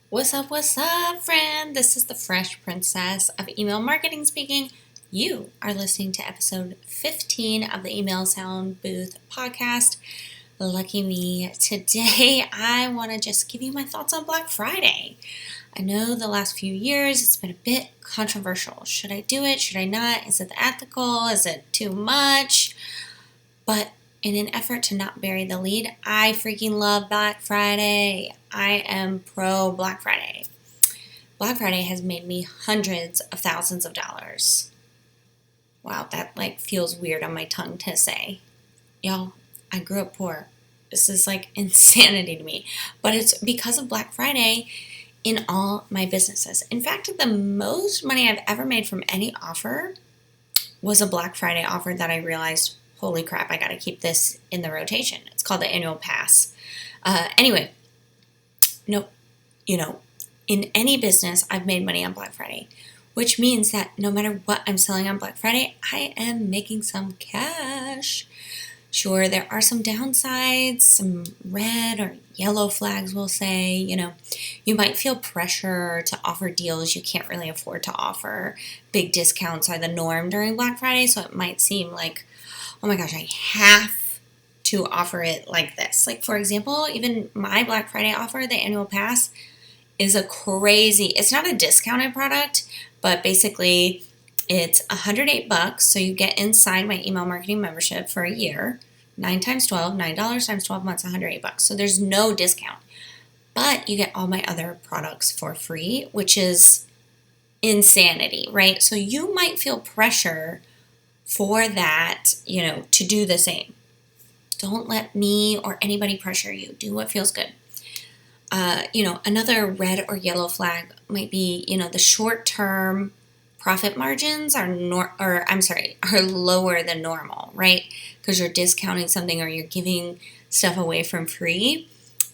What's up, friend? This is the Fresh Princess of Email Marketing speaking. You are listening to episode 15 of the Email Sound Booth podcast. Lucky me. Today, I want to just give you my thoughts on Black Friday. I know the last few years it's been a bit controversial. Should I do it? Should I not? Is it ethical? Is it too much? But in an effort to not bury the lead, I freaking love Black Friday. I am pro Black Friday. Black Friday has made me hundreds of thousands of dollars. Wow, that feels weird on my tongue to say. Y'all, I grew up poor. This is insanity to me. But it's because of Black Friday in all my businesses. In fact, the most money I've ever made from any offer was a Black Friday offer that I realized, holy crap, I got to keep this in the rotation. It's called the annual pass. Anyway, in any business, I've made money on Black Friday, which means that no matter what I'm selling on Black Friday, I am making some cash. Sure, there are some downsides, some red or yellow flags, we'll say. You might feel pressure to offer deals you can't really afford to offer. Big discounts are the norm during Black Friday, so it might seem like, oh my gosh, I have to offer it like this. For example, even my Black Friday offer, the annual pass, is it's not a discounted product, but basically it's $108. So you get inside my email marketing membership for a year, $9 times 12 months, $108. So there's no discount, but you get all my other products for free, which is insanity, right? So you might feel pressure for that, to do the same. Don't let me or anybody pressure you. Do what feels good. Another red or yellow flag might be, the short-term profit margins are lower than normal, right? Because you're discounting something or you're giving stuff away from free.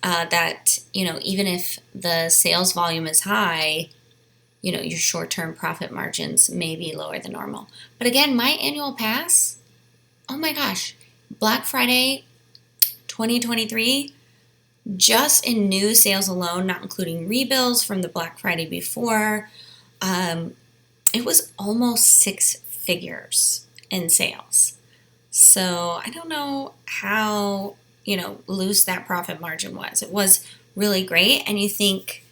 That even if the sales volume is high, your short-term profit margins may be lower than normal. But again, my annual pass, oh my gosh, Black Friday 2023. Just in new sales alone, not including rebills from the Black Friday before, it was almost 6 figures in sales. So I don't know how, loose that profit margin was. It was really great. And you think,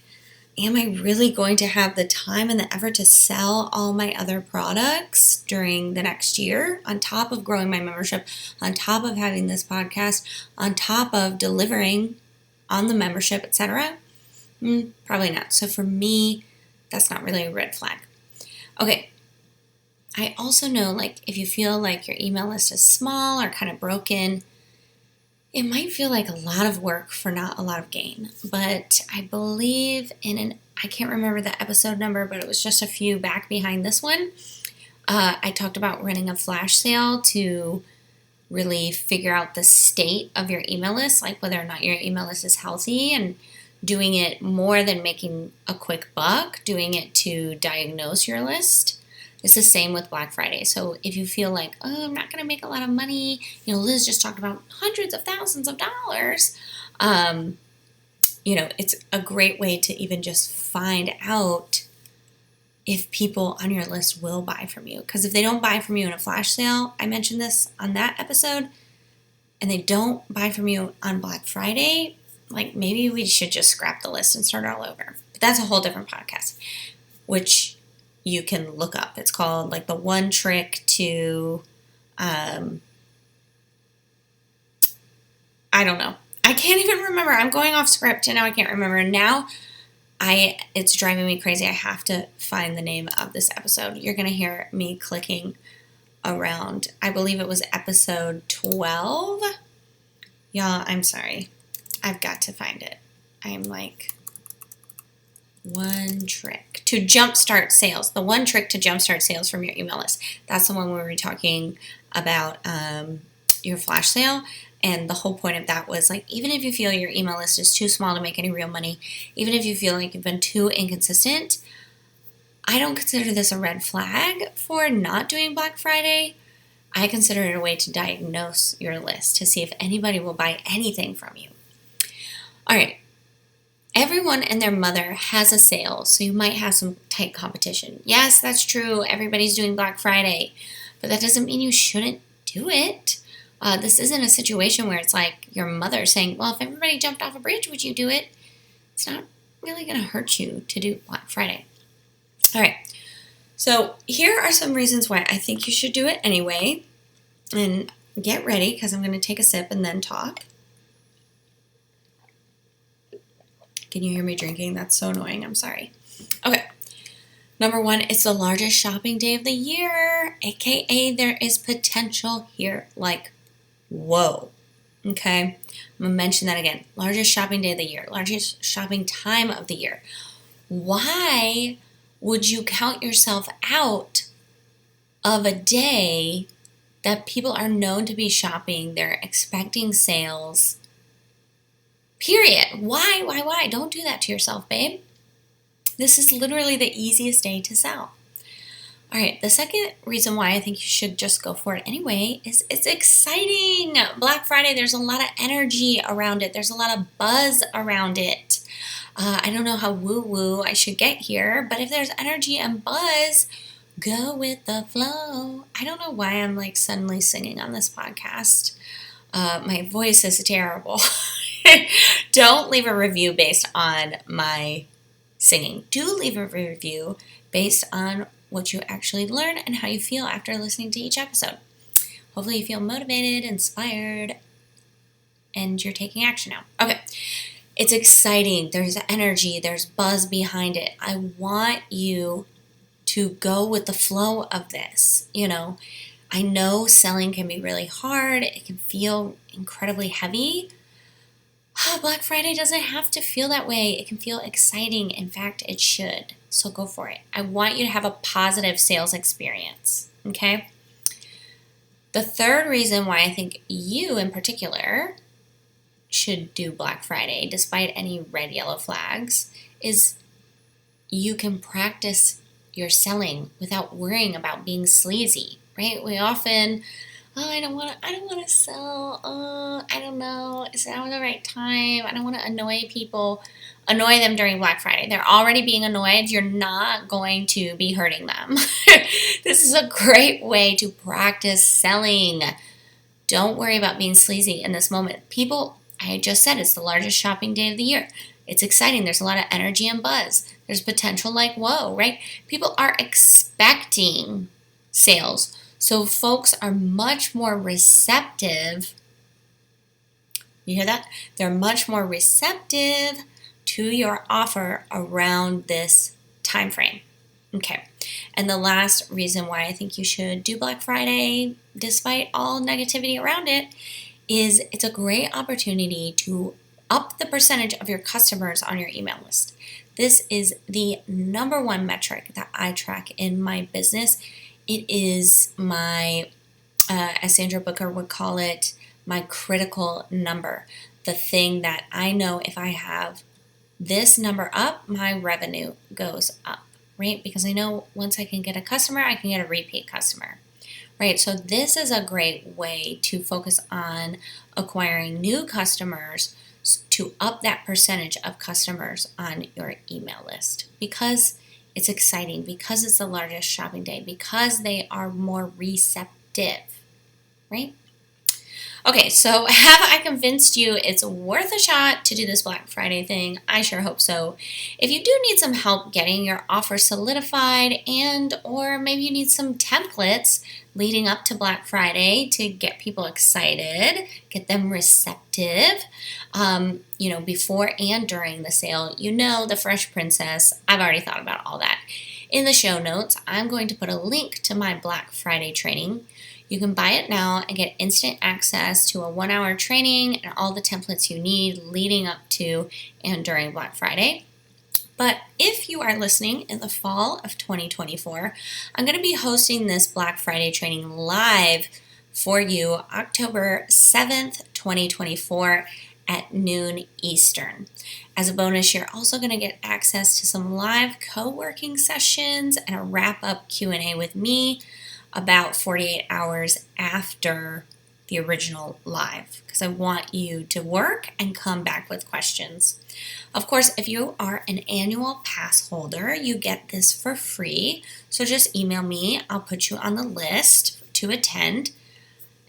am I really going to have the time and the effort to sell all my other products during the next year, on top of growing my membership, on top of having this podcast, on top of delivering on the membership, etc.? Probably not. So for me, that's not really a red flag. Okay. I also know, if you feel like your email list is small or kind of broken, it might feel like a lot of work for not a lot of gain. But I believe I can't remember the episode number, but it was just a few back behind this one. I talked about running a flash sale to really figure out the state of your email list, whether or not your email list is healthy, and doing it more than making a quick buck, doing it to diagnose your list. It's the same with Black Friday. So if you feel like, oh, I'm not going to make a lot of money, Liz just talked about hundreds of thousands of dollars, it's a great way to even just find out if people on your list will buy from you. Because if they don't buy from you in a flash sale, I mentioned this on that episode, and they don't buy from you on Black Friday, maybe we should just scrap the list and start all over. But that's a whole different podcast, which you can look up. It's called the one trick to, I don't know. I can't even remember. I'm going off script and now I can't remember. And now it's driving me crazy. I have to find the name of this episode. You're going to hear me clicking around. I believe it was episode 12. Y'all, I'm sorry. I've got to find it. I'm one trick to jumpstart sales. The one trick to jumpstart sales from your email list. That's the one where we were talking about your flash sale. And the whole point of that was even if you feel your email list is too small to make any real money, even if you feel like you've been too inconsistent, I don't consider this a red flag for not doing Black Friday. I consider it a way to diagnose your list to see if anybody will buy anything from you. All right. Everyone and their mother has a sale, so you might have some tight competition. Yes, that's true. Everybody's doing Black Friday, but that doesn't mean you shouldn't do it. This isn't a situation where it's like your mother saying, well, if everybody jumped off a bridge, would you do it? It's not really going to hurt you to do Black Friday. All right. So here are some reasons why I think you should do it anyway. And get ready, because I'm going to take a sip and then talk. Can you hear me drinking? That's so annoying. I'm sorry. Okay. Number one, it's the largest shopping day of the year, aka there is potential here like, whoa. Okay. I'm going to mention that again. Largest shopping day of the year, largest shopping time of the year. Why would you count yourself out of a day that people are known to be shopping? They're expecting sales. Period. Why? Don't do that to yourself, babe. This is literally the easiest day to sell. All right, the second reason why I think you should just go for it anyway is it's exciting. Black Friday, there's a lot of energy around it. There's a lot of buzz around it. I don't know how woo-woo I should get here, but if there's energy and buzz, go with the flow. I don't know why I'm like suddenly singing on this podcast. My voice is terrible. Don't leave a review based on my singing. Do leave a review based on what you actually learn and how you feel after listening to each episode. Hopefully you feel motivated, inspired, and you're taking action now. Okay. It's exciting. There's energy. There's buzz behind it. I want you to go with the flow of this. I know selling can be really hard. It can feel incredibly heavy. Black Friday doesn't have to feel that way. It can feel exciting. In fact, it should. So go for it. I want you to have a positive sales experience. Okay? The third reason why I think you in particular should do Black Friday, despite any red, yellow flags, is you can practice your selling without worrying about being sleazy, right? We often, I don't want to sell. I don't know. Is now the right time? I don't want to annoy people. Annoy them during Black Friday. They're already being annoyed. You're not going to be hurting them. This is a great way to practice selling. Don't worry about being sleazy in this moment. People, I just said, it's the largest shopping day of the year. It's exciting. There's a lot of energy and buzz. There's potential like, whoa, right? People are expecting sales. So folks are much more receptive. You hear that? They're much more receptive to your offer around this time frame. Okay. And the last reason why I think you should do Black Friday, despite all negativity around it, is it's a great opportunity to up the percentage of your customers on your email list. This is the number one metric that I track in my business. It is my, as Sandra Booker would call it, my critical number. The thing that I know if I have this number up, my revenue goes up, right? Because I know once I can get a customer, I can get a repeat customer, right? So this is a great way to focus on acquiring new customers to up that percentage of customers on your email list, because it's exciting, because it's the largest shopping day, because they are more receptive, right? Okay, so have I convinced you it's worth a shot to do this Black Friday thing? I sure hope so. If you do need some help getting your offer solidified, and or maybe you need some templates leading up to Black Friday to get people excited, get them receptive, before and during the sale, the Fresh Princess, I've already thought about all that. In the show notes, I'm going to put a link to my Black Friday training. You can buy it now and get instant access to a 1-hour training and all the templates you need leading up to and during Black Friday. But if you are listening in the fall of 2024, I'm going to be hosting this Black Friday training live for you October 7th, 2024 at noon Eastern. As a bonus, you're also going to get access to some live co-working sessions and a wrap-up Q&A with me about 48 hours after the original live because I want you to work and come back with questions. Of course, if you are an annual pass holder, you get this for free. So just email me. I'll put you on the list to attend.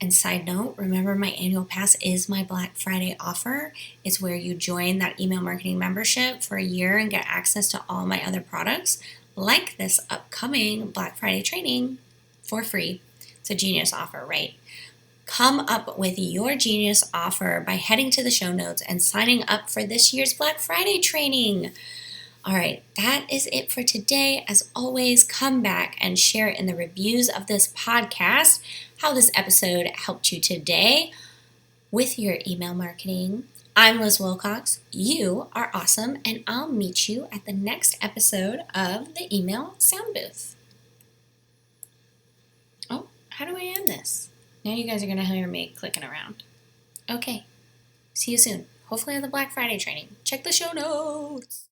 And side note, remember my annual pass is my Black Friday offer. It's where you join that email marketing membership for a year and get access to all my other products, like this upcoming Black Friday training for free. It's a genius offer, right? Come up with your genius offer by heading to the show notes and signing up for this year's Black Friday training. All right, that is it for today. As always, come back and share in the reviews of this podcast how this episode helped you today with your email marketing. I'm Liz Wilcox. You are awesome, and I'll meet you at the next episode of the Email Sound Booth. Oh, how do I end this? Now you guys are going to hear me clicking around. Okay, see you soon. Hopefully on the Black Friday training. Check the show notes.